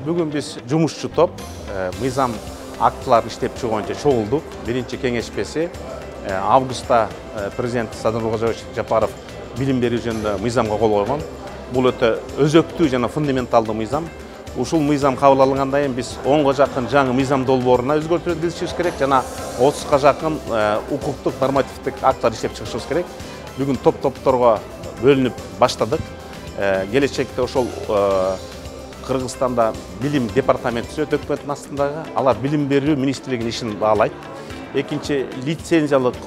Бүгін біз жұмысшы топ мыйзам актыларын иштеп чыгуу боюнча чогулдук. Биринчи кеңешпеси августта президент Садыр Нуркожоевич Жапаров билим берүү жөнүндө мыйзамга кол койгон. Бул өтө өзөктүү жана фундаменталдуу мыйзам. Ушул мыйзам кабыл алынгандан кийин биз 10га жакын жаңы мыйзам долбооруна өзгөртүүлөр киргизишибиз керек жана 30га жакын укуктук нормативдик акттар иштеп чыгышыбыз керек. Бүгүн топторго бөлүнүп баштадык. Келечекте ошол Кыргызстанда билим департаменти өтө өкмөттүн астындагы, алар билим берүү министрлигинин ишин баалайт. Экинчи лицензиялык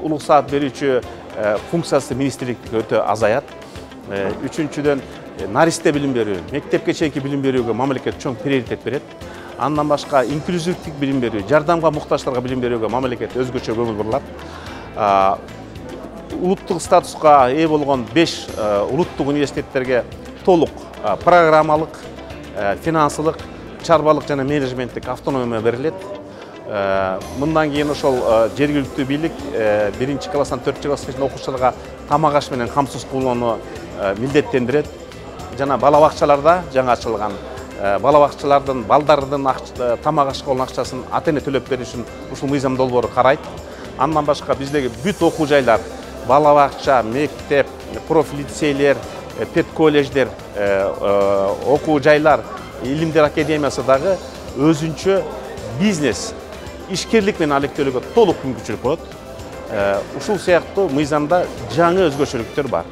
уруксаат берүүчү функциясы министрликке өтө азаят. Үчүнчүдөн наристе билим берүү, мектепке чейинки билим берүүгө мамлекет чоң приоритет берет. Андан башка инклюзивдик билим берүү, жардамга муктаждарга билим берүүгө мамлекет өзгөчө көңүл бурулат. Улуттук статуска ээ болгон 5 улуттук университеттерге толук программалык, финансылык, чарбалык жана менеджменттик автономия берилет. Мындан кийин ошол жергиликтүү бийлик 1 класстан 4 класска чейин окуучуларга тамак аш менен камсыз кылууну милдеттендирет. Жана бала бакчаларда жаңа ачылган бала бакчалардын балдардын тамак ашка болгон акчасын ата-эне төлөп берүү үчүн ушул мыйзам долбоору карайт. Андан башка биздеги бүт окуу жайлар, бала бакча, мектеп, профлицейлер, пет колледждер, окуу жайлар, илимдер академиясы дагы өзүнчө бизнес, ишкерлик менен алектөөлүгө толук мүмкүнчүлүк болот. Ушул сыяктуу мыйзамда жаңы өзгөчөлүктөр бар.